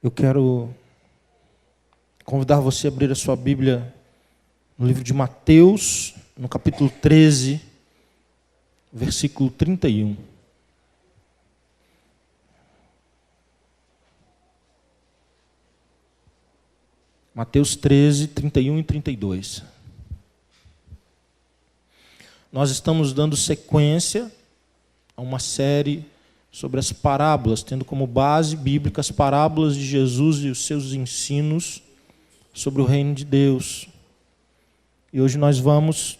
Eu quero convidar você a abrir a sua Bíblia no livro de Mateus, no capítulo 13, versículo 31. Mateus 13, 31 e 32. Nós estamos dando sequência a uma série sobre as parábolas, tendo como base bíblica as parábolas de Jesus e os seus ensinos sobre o reino de Deus. E hoje nós vamos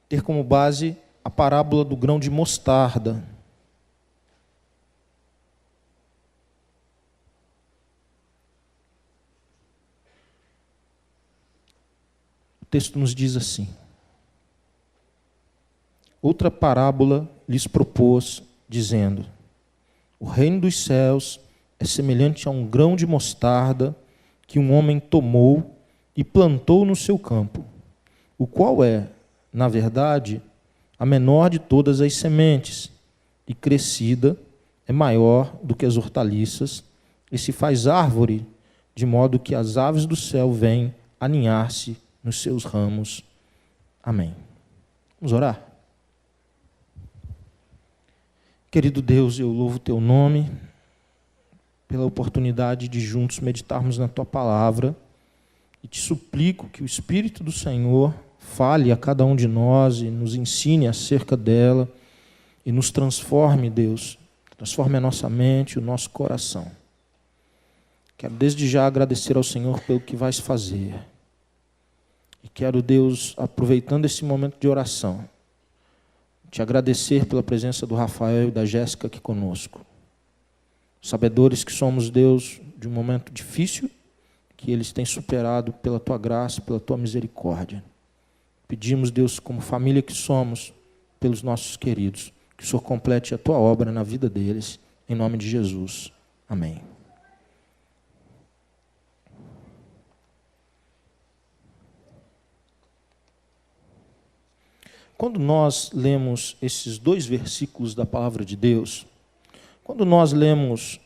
ter como base a parábola do grão de mostarda. O texto nos diz assim: outra parábola lhes propôs, dizendo: o reino dos céus é semelhante a um grão de mostarda que um homem tomou e plantou no seu campo, o qual é, na verdade, a menor de todas as sementes, e crescida é maior do que as hortaliças, e se faz árvore, de modo que as aves do céu vêm aninhar-se nos seus ramos. Amém. Vamos orar? Querido Deus, eu louvo o Teu nome pela oportunidade de juntos meditarmos na Tua palavra e te suplico que o Espírito do Senhor fale a cada um de nós e nos ensine acerca dela e nos transforme, Deus, transforme a nossa mente, o nosso coração. Quero desde já agradecer ao Senhor pelo que vais fazer. E quero, Deus, aproveitando esse momento de oração, te agradecer pela presença do Rafael e da Jéssica aqui conosco. Sabedores que somos, Deus, de um momento difícil, que eles têm superado pela Tua graça, pela Tua misericórdia. Pedimos, Deus, como família que somos, pelos nossos queridos, que o Senhor complete a Tua obra na vida deles, em nome de Jesus. Amém. Quando nós lemos esses dois versículos da palavra de Deus, quando nós lemos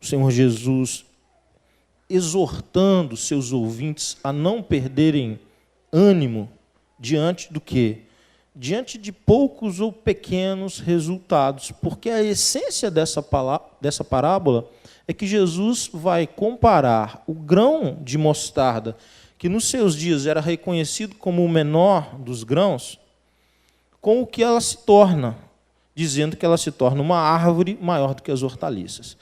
o Senhor Jesus exortando seus ouvintes a não perderem ânimo diante do quê? Diante de poucos ou pequenos resultados, porque a essência dessa parábola é que Jesus vai comparar o grão de mostarda, que nos seus dias era reconhecido como o menor dos grãos, com o que ela se torna, dizendo que ela se torna uma árvore maior do que as hortaliças.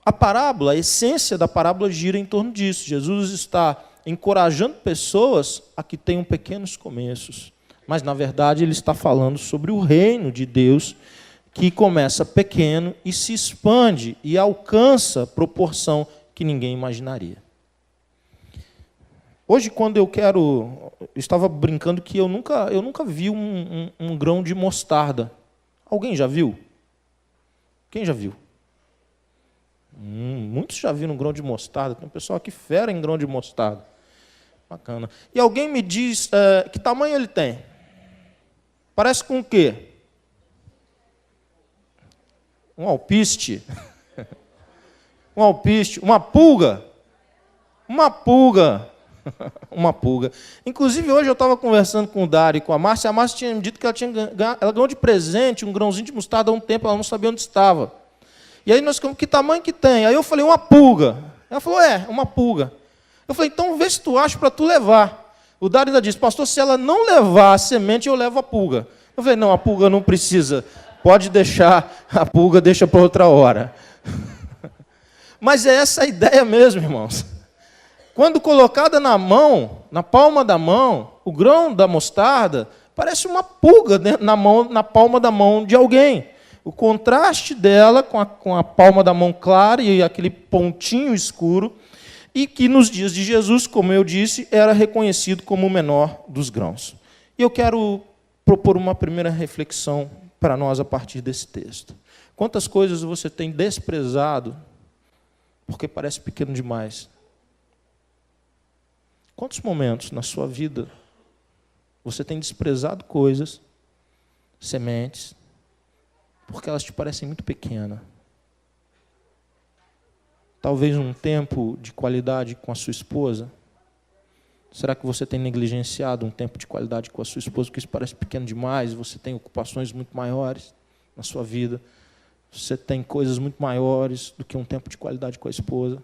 A parábola, a essência da parábola gira em torno disso. Jesus está encorajando pessoas a que tenham pequenos começos, mas, na verdade, ele está falando sobre o reino de Deus, que começa pequeno e se expande e alcança proporção que ninguém imaginaria. Hoje, quando eu estava brincando que eu nunca vi um grão de mostarda. Alguém já viu? Quem já viu? Muitos já viram um grão de mostarda. Tem um pessoal aqui fera em grão de mostarda. Bacana. E alguém me diz que tamanho ele tem? Parece com o quê? Um alpiste. Um alpiste. Uma pulga. Uma pulga. Uma pulga. Inclusive, hoje eu estava conversando com o Dário e com a Márcia tinha me dito que ela ganhou de presente um grãozinho de mostarda há um tempo, ela não sabia onde estava. E aí nós ficamos, que tamanho que tem? Aí eu falei, uma pulga. Ela falou, uma pulga. Eu falei, então vê se tu acha para tu levar. O Dário ainda disse, pastor, se ela não levar a semente, eu levo a pulga. Eu falei, não, a pulga não precisa. Pode deixar, a pulga deixa para outra hora. Mas é essa a ideia mesmo, irmãos. Quando colocada na mão, na palma da mão, o grão da mostarda parece uma pulga na palma da mão de alguém. O contraste dela com a palma da mão clara e aquele pontinho escuro, e que nos dias de Jesus, como eu disse, era reconhecido como o menor dos grãos. E eu quero propor uma primeira reflexão para nós a partir desse texto. Quantas coisas você tem desprezado porque parece pequeno demais? Quantos momentos na sua vida você tem desprezado coisas, sementes, porque elas te parecem muito pequenas? talvez um tempo de qualidade com a sua esposa? Será que você tem negligenciado um tempo de qualidade com a sua esposa, porque isso parece pequeno demais, você tem ocupações muito maiores na sua vida, você tem coisas muito maiores do que um tempo de qualidade com a esposa?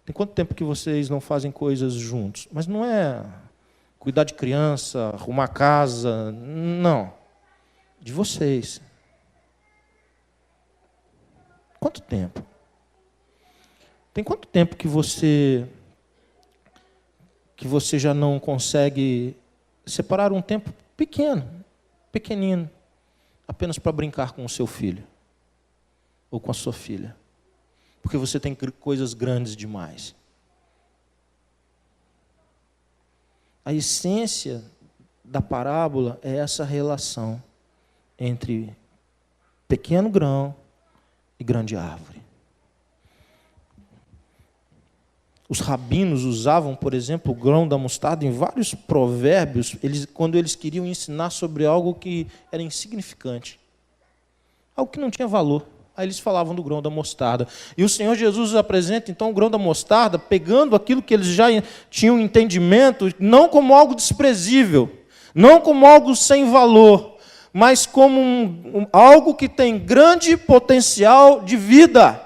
Tem quanto tempo que vocês não fazem coisas juntos? Mas não é cuidar de criança, arrumar casa, não. De vocês. Quanto tempo? Tem quanto tempo que você já não consegue separar um tempo pequenino, apenas para brincar com o seu filho ou com a sua filha? Porque você tem coisas grandes demais. A essência da parábola é essa relação entre pequeno grão e grande árvore. Os rabinos usavam, por exemplo, o grão da mostarda em vários provérbios, quando eles queriam ensinar sobre algo que era insignificante, algo que não tinha valor. Aí eles falavam do grão da mostarda. E o Senhor Jesus apresenta, então, o grão da mostarda, pegando aquilo que eles já tinham entendimento, não como algo desprezível, não como algo sem valor, mas como algo que tem grande potencial de vida.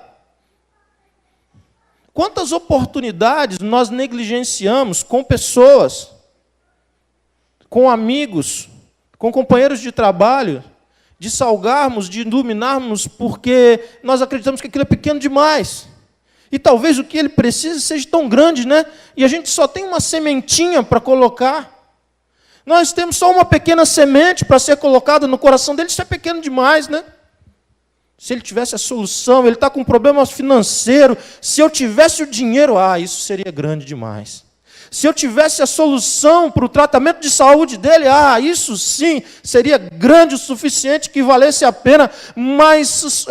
Quantas oportunidades nós negligenciamos com pessoas, com amigos, com companheiros de trabalho, de salgarmos, de iluminarmos, porque nós acreditamos que aquilo é pequeno demais. E talvez o que ele precisa seja tão grande, né? E a gente só tem uma sementinha para colocar. Nós temos só uma pequena semente para ser colocada no coração dele, isso é pequeno demais, né? Se ele tivesse a solução, ele está com um problema financeiro, se eu tivesse o dinheiro, isso seria grande demais. Se eu tivesse a solução para o tratamento de saúde dele, isso sim, seria grande o suficiente que valesse a pena, mas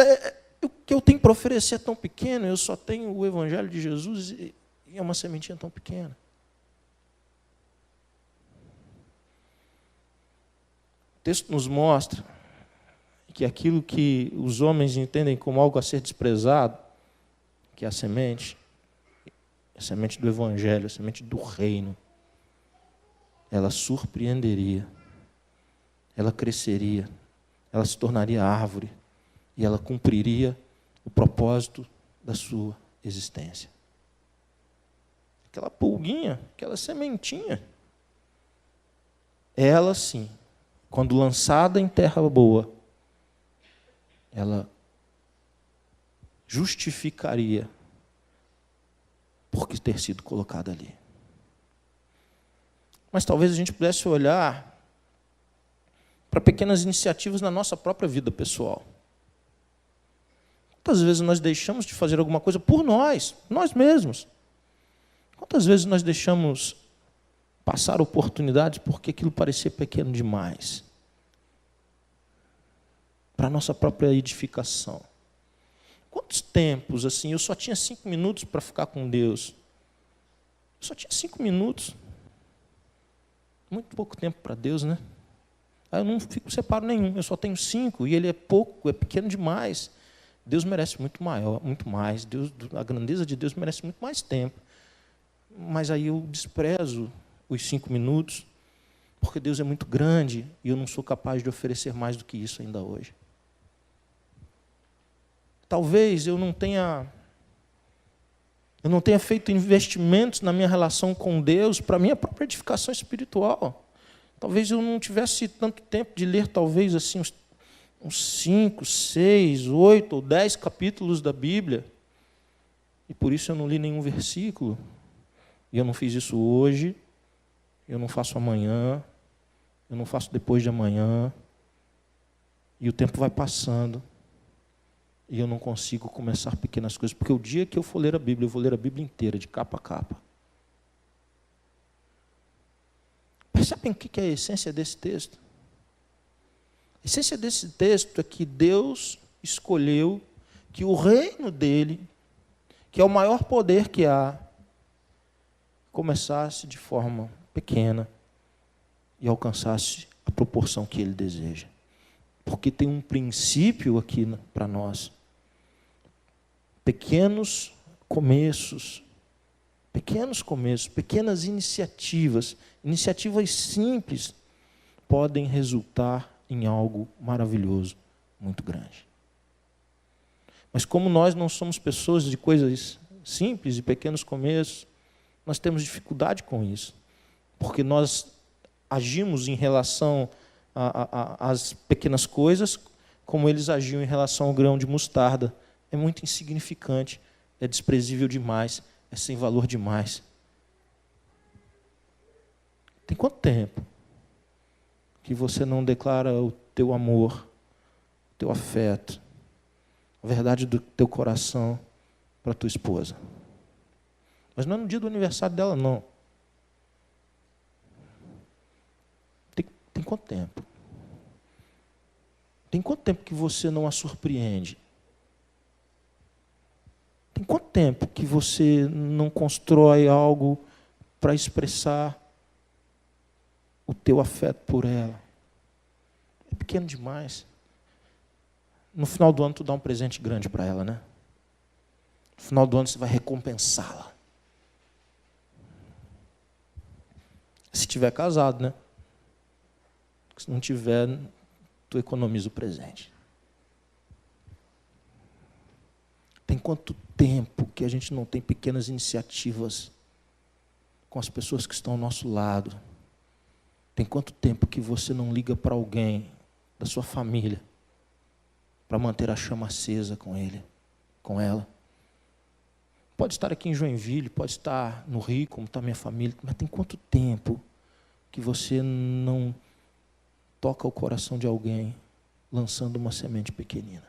o que eu tenho para oferecer é tão pequeno, eu só tenho o Evangelho de Jesus e é uma sementinha tão pequena. O texto nos mostra que aquilo que os homens entendem como algo a ser desprezado, que é a semente do Evangelho, a semente do reino, ela surpreenderia, ela cresceria, ela se tornaria árvore e ela cumpriria o propósito da sua existência. Aquela pulguinha, aquela sementinha, ela sim, quando lançada em terra boa, ela justificaria por ter sido colocada ali. Mas talvez a gente pudesse olhar para pequenas iniciativas na nossa própria vida pessoal. Quantas vezes nós deixamos de fazer alguma coisa por nós mesmos? Quantas vezes nós deixamos passar oportunidades porque aquilo parecia pequeno demais? Para a nossa própria edificação. Quantos tempos, assim, eu só tinha 5 minutos para ficar com Deus? Eu só tinha 5 minutos. Muito pouco tempo para Deus, né? Aí eu não separo nenhum, eu só tenho 5, e ele é pouco, é pequeno demais. Deus merece muito maior, muito mais. A grandeza de Deus merece muito mais tempo. Mas aí eu desprezo os 5 minutos, porque Deus é muito grande e eu não sou capaz de oferecer mais do que isso ainda hoje. Talvez eu não tenha feito investimentos na minha relação com Deus para a minha própria edificação espiritual. Talvez eu não tivesse tanto tempo de ler, talvez, assim, uns 5, 6, 8 ou 10 capítulos da Bíblia. E por isso eu não li nenhum versículo. E eu não fiz isso hoje, eu não faço amanhã, eu não faço depois de amanhã. E o tempo vai passando. E eu não consigo começar pequenas coisas, porque o dia que eu for ler a Bíblia, eu vou ler a Bíblia inteira, de capa a capa. Percebem o que é a essência desse texto? A essência desse texto é que Deus escolheu que o reino dele, que é o maior poder que há, começasse de forma pequena e alcançasse a proporção que ele deseja. Porque tem um princípio aqui para nós. Pequenos começos, pequenos começos, pequenas iniciativas simples, podem resultar em algo maravilhoso, muito grande. Mas como nós não somos pessoas de coisas simples e pequenos começos, nós temos dificuldade com isso, porque nós agimos em relação às pequenas coisas como eles agiam em relação ao grão de mostarda. É muito insignificante, é desprezível demais, é sem valor demais. Tem quanto tempo que você não declara o teu amor, o teu afeto, a verdade do teu coração para a tua esposa? Mas não é no dia do aniversário dela, não. Tem quanto tempo? Tem quanto tempo que você não a surpreende? Tem quanto tempo que você não constrói algo para expressar o teu afeto por ela? É pequeno demais. No final do ano, tu dá um presente grande para ela, né? No final do ano, você vai recompensá-la. Se tiver casado, né? Se não tiver, tu economiza o presente. Tem quanto tempo que a gente não tem pequenas iniciativas com as pessoas que estão ao nosso lado? Tem quanto tempo que você não liga para alguém da sua família para manter a chama acesa com ele, com ela? Pode estar aqui em Joinville, pode estar no Rio, como está minha família, mas tem quanto tempo que você não toca o coração de alguém lançando uma semente pequenina?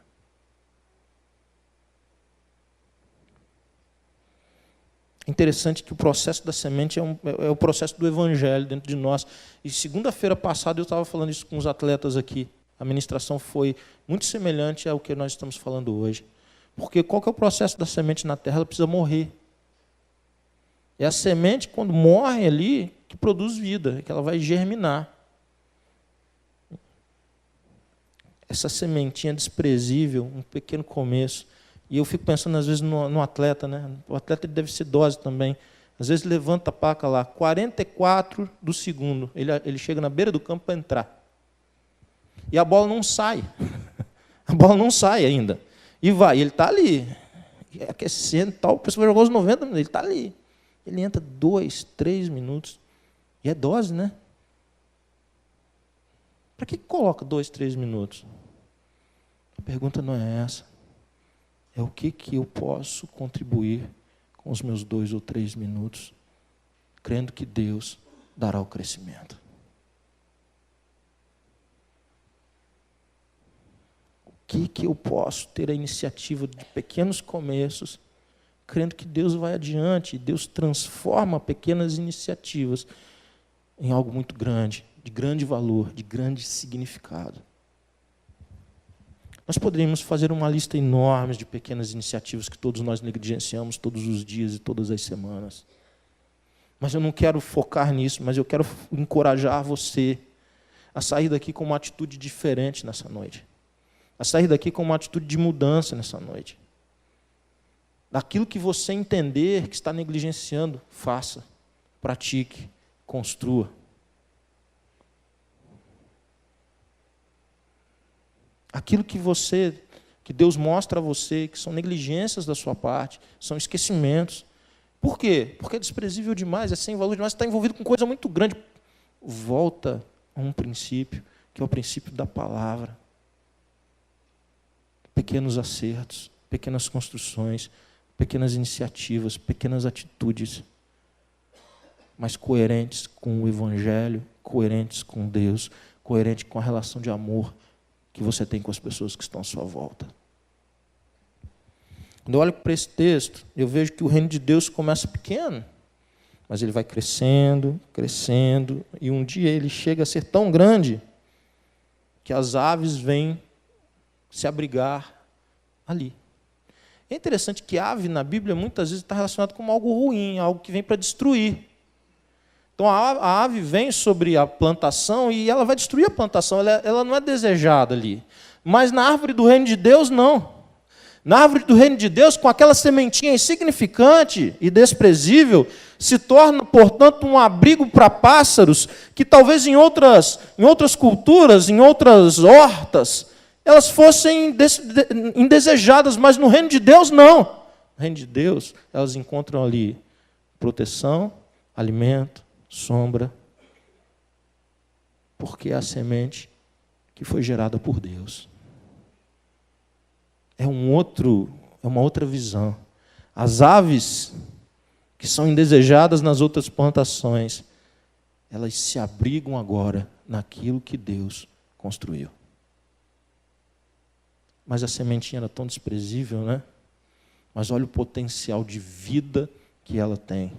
É interessante que o processo da semente é o processo do evangelho dentro de nós. E segunda-feira passada eu estava falando isso com os atletas aqui. A ministração foi muito semelhante ao que nós estamos falando hoje. Porque qual que é o processo da semente na terra? Ela precisa morrer. É a semente, quando morre ali, que produz vida, que ela vai germinar. Essa sementinha desprezível, um pequeno começo. E eu fico pensando, às vezes, no atleta, né? O atleta deve ser dose também. Às vezes levanta a placa lá, 44 do segundo. Ele chega na beira do campo para entrar. E a bola não sai. A bola não sai ainda. E vai, ele está ali, aquecendo e tal. O pessoal vai jogar os 90 minutos, ele está ali. Ele entra 2, 3 minutos. E é dose, né? Para que coloca 2, 3 minutos? A pergunta não é essa. É o que eu posso contribuir com os meus 2 ou 3 minutos, crendo que Deus dará o crescimento. O que eu posso ter a iniciativa de pequenos começos, crendo que Deus vai adiante, Deus transforma pequenas iniciativas em algo muito grande, de grande valor, de grande significado. Nós poderíamos fazer uma lista enorme de pequenas iniciativas que todos nós negligenciamos todos os dias e todas as semanas. Mas eu não quero focar nisso, mas eu quero encorajar você a sair daqui com uma atitude diferente nessa noite. A sair daqui com uma atitude de mudança nessa noite. Daquilo que você entender que está negligenciando, faça, pratique, construa. Aquilo que Deus mostra a você, que são negligências da sua parte, são esquecimentos. Por quê? Porque é desprezível demais, é sem valor demais, você está envolvido com coisa muito grande. Volta a um princípio, que é o princípio da palavra. Pequenos acertos, pequenas construções, pequenas iniciativas, pequenas atitudes, mas coerentes com o Evangelho, coerentes com Deus, coerentes com a relação de amor que você tem com as pessoas que estão à sua volta. Quando eu olho para esse texto, eu vejo que o reino de Deus começa pequeno, mas ele vai crescendo, crescendo, e um dia ele chega a ser tão grande que as aves vêm se abrigar ali. É interessante que ave na Bíblia muitas vezes está relacionado com algo ruim, algo que vem para destruir. Então a ave vem sobre a plantação e ela vai destruir a plantação, ela não é desejada ali. Mas na árvore do reino de Deus, não. Na árvore do reino de Deus, com aquela sementinha insignificante e desprezível, se torna, portanto, um abrigo para pássaros que talvez em outras culturas, em outras hortas, elas fossem indesejadas, mas no reino de Deus não. No reino de Deus, elas encontram ali proteção, alimento, sombra, porque é a semente que foi gerada por Deus. É uma outra visão. As aves que são indesejadas nas outras plantações, elas se abrigam agora naquilo que Deus construiu. Mas a sementinha era tão desprezível, né? Mas olha o potencial de vida que ela tem.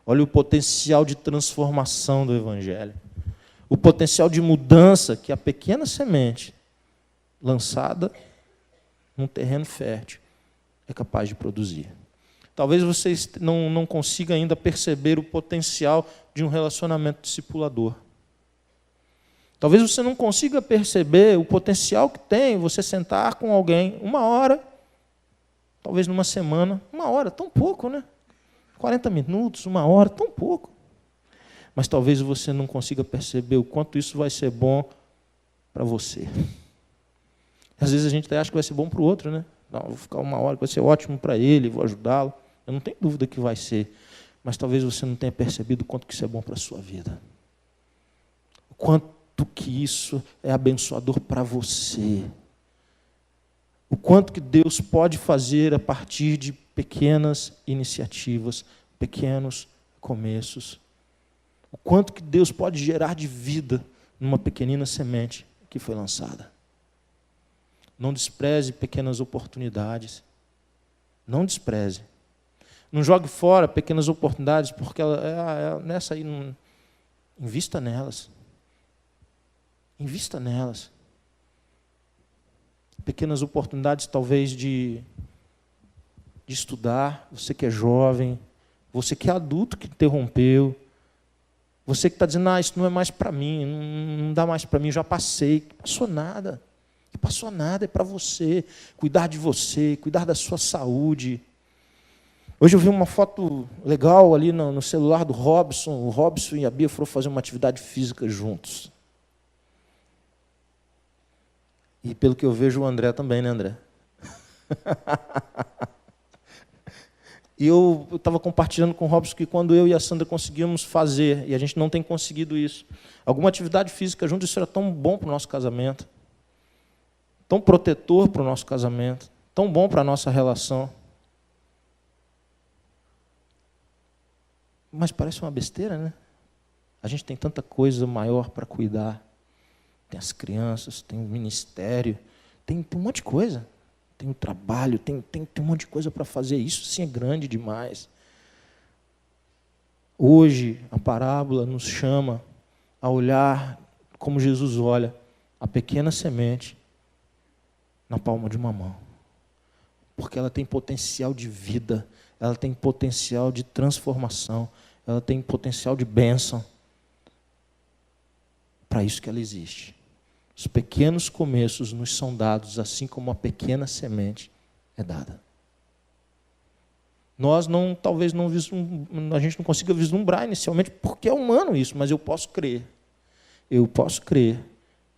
Olha o potencial de transformação do Evangelho. O potencial de mudança que a pequena semente lançada num terreno fértil é capaz de produzir. Talvez você não consiga ainda perceber o potencial de um relacionamento discipulador. Talvez você não consiga perceber o potencial que tem você sentar com alguém 1 hora, talvez numa semana, 1 hora, tão pouco, né? 40 minutos, 1 hora, tão pouco. Mas talvez você não consiga perceber o quanto isso vai ser bom para você. Às vezes a gente até acha que vai ser bom para o outro, né? Não, vou ficar 1 hora, vai ser ótimo para ele, vou ajudá-lo. Eu não tenho dúvida que vai ser. Mas talvez você não tenha percebido o quanto que isso é bom para a sua vida. O quanto que isso é abençoador para você. O quanto que Deus pode fazer a partir de pequenas iniciativas, pequenos começos. O quanto que Deus pode gerar de vida numa pequenina semente que foi lançada. Não despreze pequenas oportunidades. Não despreze. Não jogue fora pequenas oportunidades, porque nessa aí, não, invista nelas. Invista nelas. Pequenas oportunidades, talvez, de estudar. Você que é jovem, você que é adulto que interrompeu, você que está dizendo, isso não é mais para mim, não dá mais para mim, já passei. Não passou nada. Não passou nada, é para você. Cuidar de você, cuidar da sua saúde. Hoje eu vi uma foto legal ali no celular do Robson. O Robson e a Bia foram fazer uma atividade física juntos. E pelo que eu vejo, o André também, né, André? E eu estava compartilhando com o Robson que quando eu e a Sandra conseguimos fazer, e a gente não tem conseguido isso, alguma atividade física junto, isso era tão bom para o nosso casamento, tão protetor para o nosso casamento, tão bom para a nossa relação. Mas parece uma besteira, né? A gente tem tanta coisa maior para cuidar. Tem as crianças, tem o ministério, tem um monte de coisa. Tem o trabalho, tem um monte de coisa para fazer. Isso sim é grande demais. Hoje, a parábola nos chama a olhar como Jesus olha a pequena semente na palma de uma mão. Porque ela tem potencial de vida, ela tem potencial de transformação, ela tem potencial de bênção. Para isso que ela existe. Os pequenos começos nos são dados, assim como a pequena semente é dada. Nós talvez a gente não consiga vislumbrar inicialmente, porque é humano isso, mas eu posso crer. Eu posso crer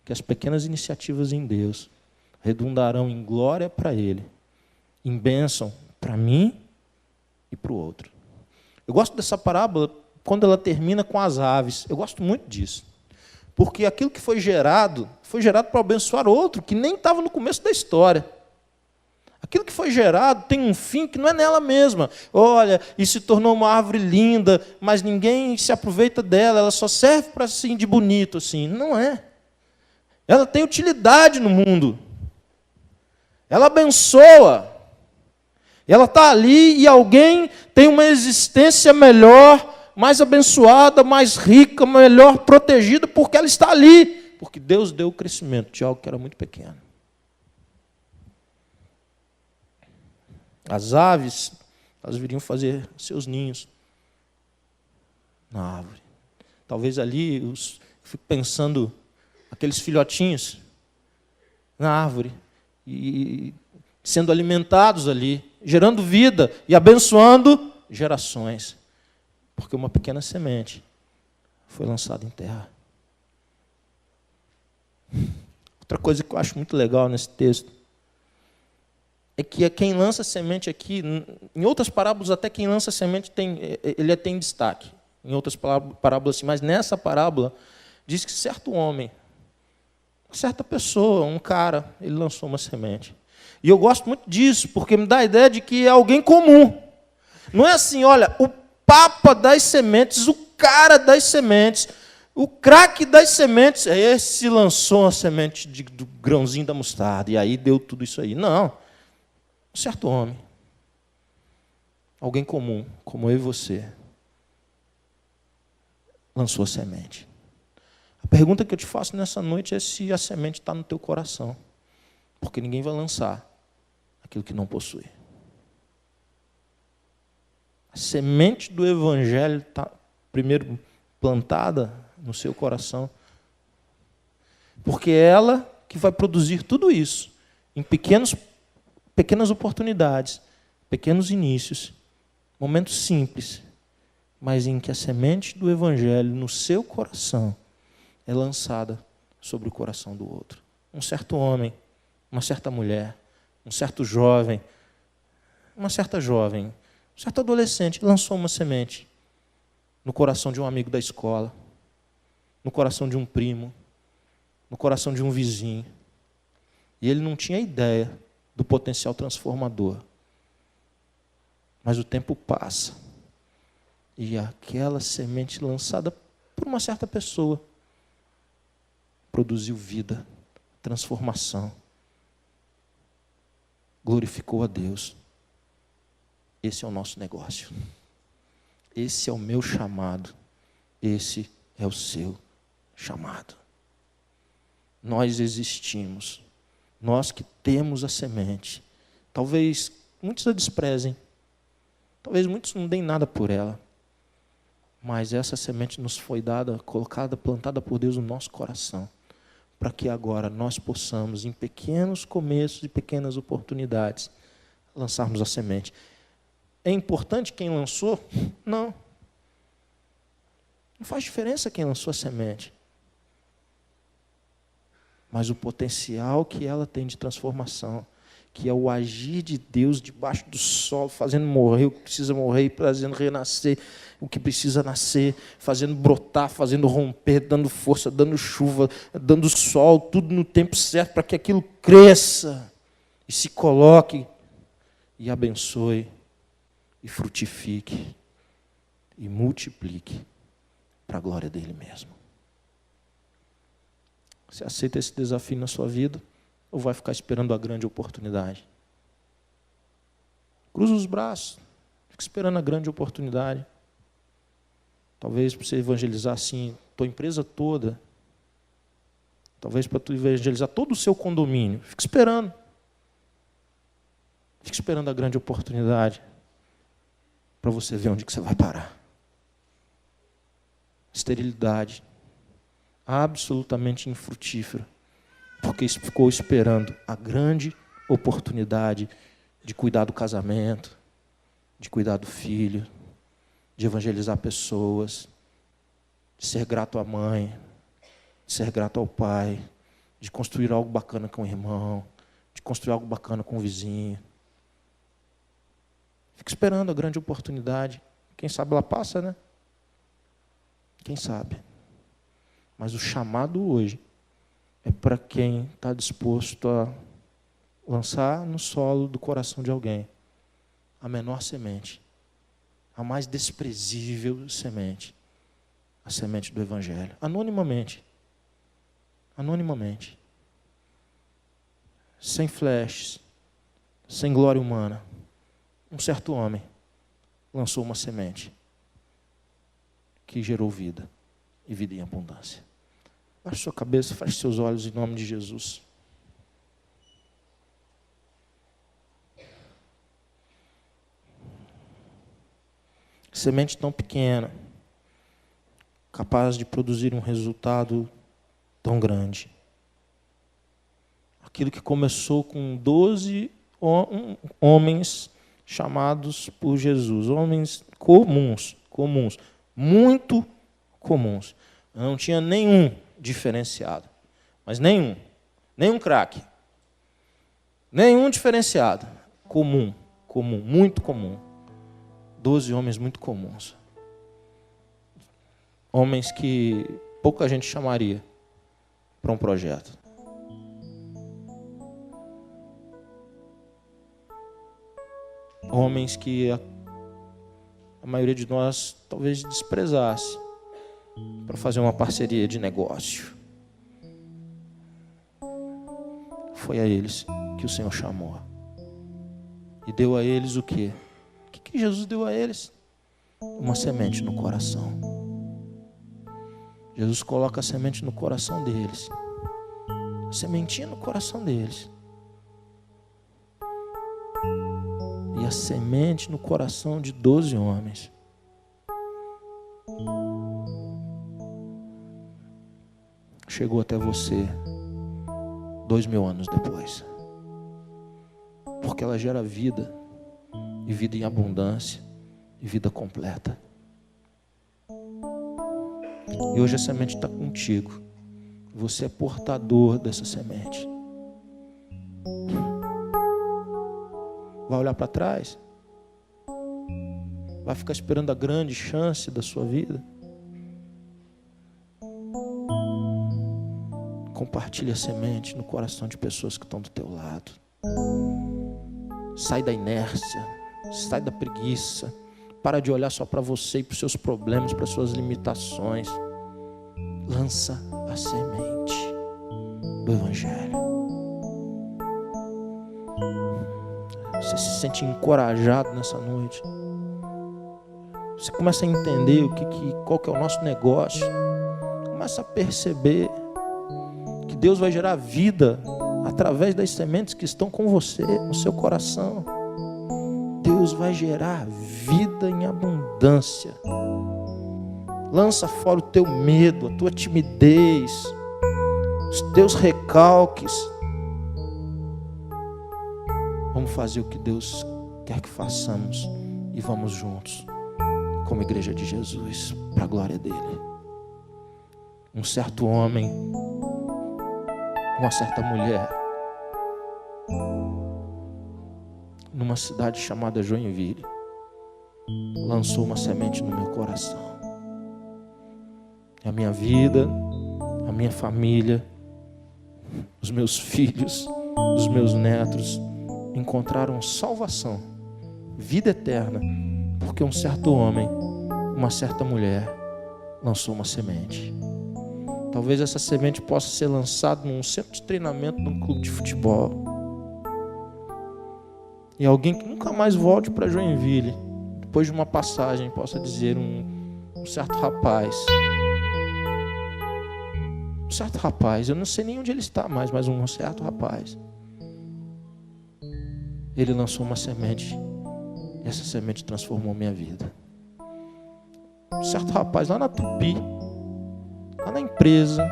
que as pequenas iniciativas em Deus redundarão em glória para Ele, em bênção para mim e para o outro. Eu gosto dessa parábola quando ela termina com as aves. Eu gosto muito disso. Porque aquilo que foi gerado para abençoar outro, que nem estava no começo da história. Aquilo que foi gerado tem um fim que não é nela mesma. Olha, e se tornou uma árvore linda, mas ninguém se aproveita dela, ela só serve para assim, de bonito. Assim. Não é. Ela tem utilidade no mundo. Ela abençoa. Ela está ali e alguém tem uma existência melhor, mais abençoada, mais rica, melhor protegida, porque ela está ali. Porque Deus deu o crescimento de algo que era muito pequeno. As aves, elas viriam fazer seus ninhos na árvore. Talvez ali, eu fico pensando, aqueles filhotinhos na árvore. E sendo alimentados ali, gerando vida e abençoando gerações. Porque uma pequena semente foi lançada em terra. Outra coisa que eu acho muito legal nesse texto é que quem lança semente aqui, em outras parábolas até quem lança semente ele tem destaque. Em outras parábolas sim, mas nessa parábola diz que certo homem, certa pessoa, um cara, ele lançou uma semente. E eu gosto muito disso, porque me dá a ideia de que é alguém comum. Não é assim, olha, o papa das sementes, o cara das sementes, o craque das sementes, esse lançou a semente do grãozinho da mostarda, e aí deu tudo isso aí. Não. Um certo homem, alguém comum, como eu e você, lançou a semente. A pergunta que eu te faço nessa noite é se a semente está no teu coração. Porque ninguém vai lançar aquilo que não possui. A semente do Evangelho está primeiro plantada no seu coração. Porque é ela que vai produzir tudo isso em pequenas oportunidades, pequenos inícios, momentos simples, mas em que a semente do Evangelho no seu coração é lançada sobre o coração do outro. Um certo homem, uma certa mulher, um certo jovem, uma certa jovem, um certo adolescente lançou uma semente no coração de um amigo da escola, no coração de um primo, no coração de um vizinho. E ele não tinha ideia do potencial transformador. Mas o tempo passa e aquela semente lançada por uma certa pessoa produziu vida, transformação, glorificou a Deus. Esse é o nosso negócio. Esse é o meu chamado. Esse é o seu chamado. Nós existimos. Nós que temos a semente. Talvez muitos a desprezem. Talvez muitos não deem nada por ela. Mas essa semente nos foi dada, colocada, plantada por Deus no nosso coração. Para que agora nós possamos, em pequenos começos e pequenas oportunidades, lançarmos a semente. É importante quem lançou? Não. Não faz diferença quem lançou a semente. Mas o potencial que ela tem de transformação, que é o agir de Deus debaixo do solo, fazendo morrer o que precisa morrer, fazendo renascer o que precisa nascer, fazendo brotar, fazendo romper, dando força, dando chuva, dando sol, tudo no tempo certo para que aquilo cresça e se coloque e abençoe e frutifique e multiplique para a glória dele mesmo. Você aceita esse desafio na sua vida ou vai ficar esperando a grande oportunidade? Cruza os braços, fica esperando a grande oportunidade. Talvez para você evangelizar assim, tua empresa toda. Talvez para tu evangelizar todo o seu condomínio. Fica esperando. Fica esperando a grande oportunidade para você ver onde que você vai parar. Esterilidade. Absolutamente infrutífera, porque ficou esperando a grande oportunidade de cuidar do casamento, de cuidar do filho, de evangelizar pessoas, de ser grato à mãe, de ser grato ao pai, de construir algo bacana com o irmão, de construir algo bacana com o vizinho. Fica esperando a grande oportunidade. Quem sabe ela passa, né? Quem sabe? Mas o chamado hoje é para quem está disposto a lançar no solo do coração de alguém a menor semente, a mais desprezível semente, a semente do Evangelho, anonimamente, anonimamente, sem flashes, sem glória humana. Um certo homem lançou uma semente que gerou vida e vida em abundância. Baixe sua cabeça, feche seus olhos em nome de Jesus. Semente tão pequena, capaz de produzir um resultado tão grande. Aquilo que começou com 12 Homens chamados por Jesus, homens comuns, muito comuns. Não tinha nenhum diferenciado, mas nenhum craque, nenhum diferenciado, comum, muito comum. 12 homens muito comuns. Homens que pouca gente chamaria para um projeto. Homens que a maioria de nós talvez desprezasse para fazer uma parceria de negócio. Foi a eles que o Senhor chamou. E deu a eles o quê? O que Jesus deu a eles? Uma semente no coração. Jesus coloca a semente no coração deles. A sementinha no coração deles. E a semente no coração de 12 homens. Chegou até você 2000 anos depois. Porque ela gera vida. E vida em abundância. E vida completa. E hoje a semente está contigo. Você é portador dessa semente. Vai olhar para trás? Vai ficar esperando a grande chance da sua vida? Compartilhe a semente no coração de pessoas que estão do teu lado. Sai da inércia, sai da preguiça. Para de olhar só para você e para os seus problemas, para as suas limitações. Lança a semente do Evangelho. Você se sente encorajado nessa noite. Você começa a entender qual que é o nosso negócio. Começa a perceber que Deus vai gerar vida através das sementes que estão com você, no seu coração. Deus vai gerar vida em abundância. Lança fora o teu medo, a tua timidez, os teus recalques. Vamos fazer o que Deus quer que façamos e vamos juntos, como igreja de Jesus, para a glória dele. Um certo homem, uma certa mulher, numa cidade chamada Joinville, lançou uma semente no meu coração. A minha vida, a minha família, os meus filhos, os meus netos encontraram salvação, vida eterna, porque um certo homem, uma certa mulher lançou uma semente. Talvez essa semente possa ser lançada num centro de treinamento de um clube de futebol. E alguém que nunca mais volte para Joinville, depois de uma passagem, possa dizer um certo rapaz, eu não sei nem onde ele está mais, mas um certo rapaz, ele lançou uma semente, e essa semente transformou minha vida. Um certo rapaz lá na Tupi, lá na empresa,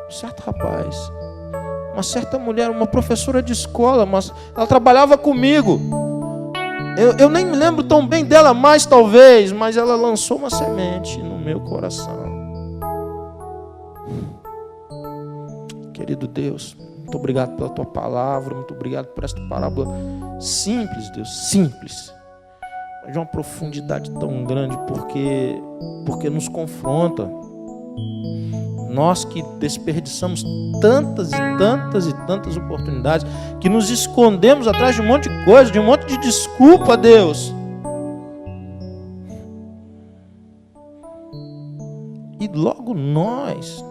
um certo rapaz, uma certa mulher, uma professora de escola, mas ela trabalhava comigo. Eu nem me lembro tão bem dela mais, talvez, mas ela lançou uma semente no meu coração. Querido Deus, muito obrigado pela tua palavra, muito obrigado por esta parábola simples, Deus, simples, mas de uma profundidade tão grande, porque nos confronta. Nós que desperdiçamos tantas e tantas oportunidades, que nos escondemos atrás de um monte de coisa, de um monte de desculpa, Deus. E logo nós,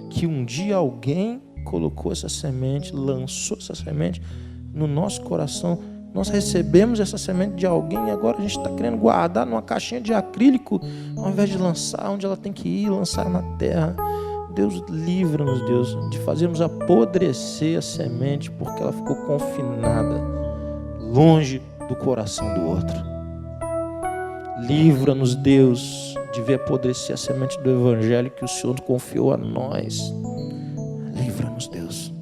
que um dia alguém colocou essa semente, lançou essa semente no nosso coração, nós recebemos essa semente de alguém e agora a gente está querendo guardar numa caixinha de acrílico, ao invés de lançar onde ela tem que ir, lançar na terra. Deus, livra-nos, Deus, de fazermos apodrecer a semente, porque ela ficou confinada, longe do coração do outro. Livra-nos, Deus, de ver apodrecer a semente do Evangelho que o Senhor confiou a nós. queremos, Deus.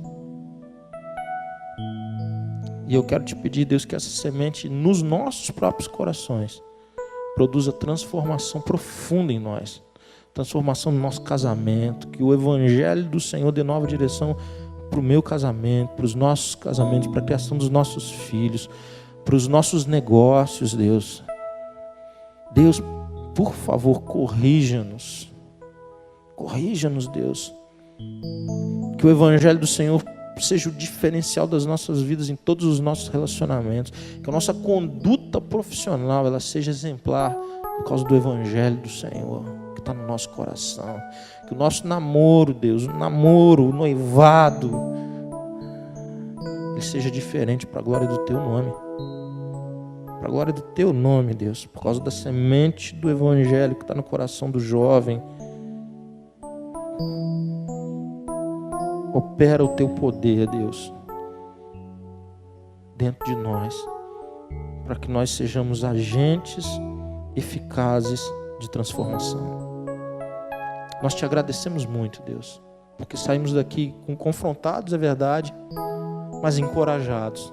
E eu quero te pedir, Deus, que essa semente nos nossos próprios corações produza transformação profunda em nós. Transformação no nosso casamento, que o Evangelho do Senhor dê nova direção para o meu casamento, para os nossos casamentos, para a criação dos nossos filhos, para os nossos negócios, Deus. Deus, por favor, corrija-nos. Corrija-nos, Deus. Que o Evangelho do Senhor seja o diferencial das nossas vidas em todos os nossos relacionamentos. Que a nossa conduta profissional ela seja exemplar por causa do Evangelho do Senhor que está no nosso coração. Que o nosso namoro, Deus, o noivado, ele seja diferente para a glória do Teu nome. Para a glória do Teu nome, Deus, por causa da semente do Evangelho que está no coração do jovem. Opera o Teu poder, Deus, dentro de nós, para que nós sejamos agentes eficazes de transformação. Nós Te agradecemos muito, Deus, porque saímos daqui confrontados, é verdade, mas encorajados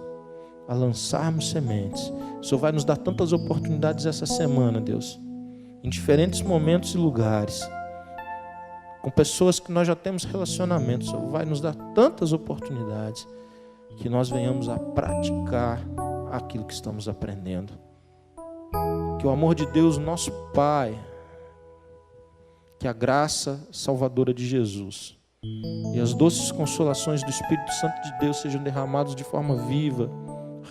a lançarmos sementes. O Senhor vai nos dar tantas oportunidades essa semana, Deus, em diferentes momentos e lugares, com pessoas que nós já temos relacionamento. O Senhor vai nos dar tantas oportunidades que nós venhamos a praticar aquilo que estamos aprendendo. Que o amor de Deus, nosso Pai, que a graça salvadora de Jesus e as doces consolações do Espírito Santo de Deus sejam derramados de forma viva,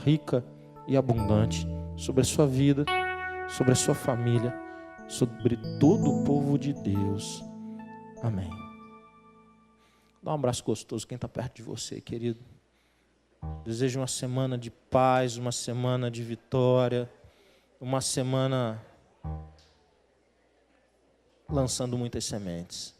rica e abundante sobre a sua vida, sobre a sua família, sobre todo o povo de Deus. Amém. Dá um abraço gostoso quem está perto de você, querido. Desejo uma semana de paz, uma semana de vitória, uma semana lançando muitas sementes.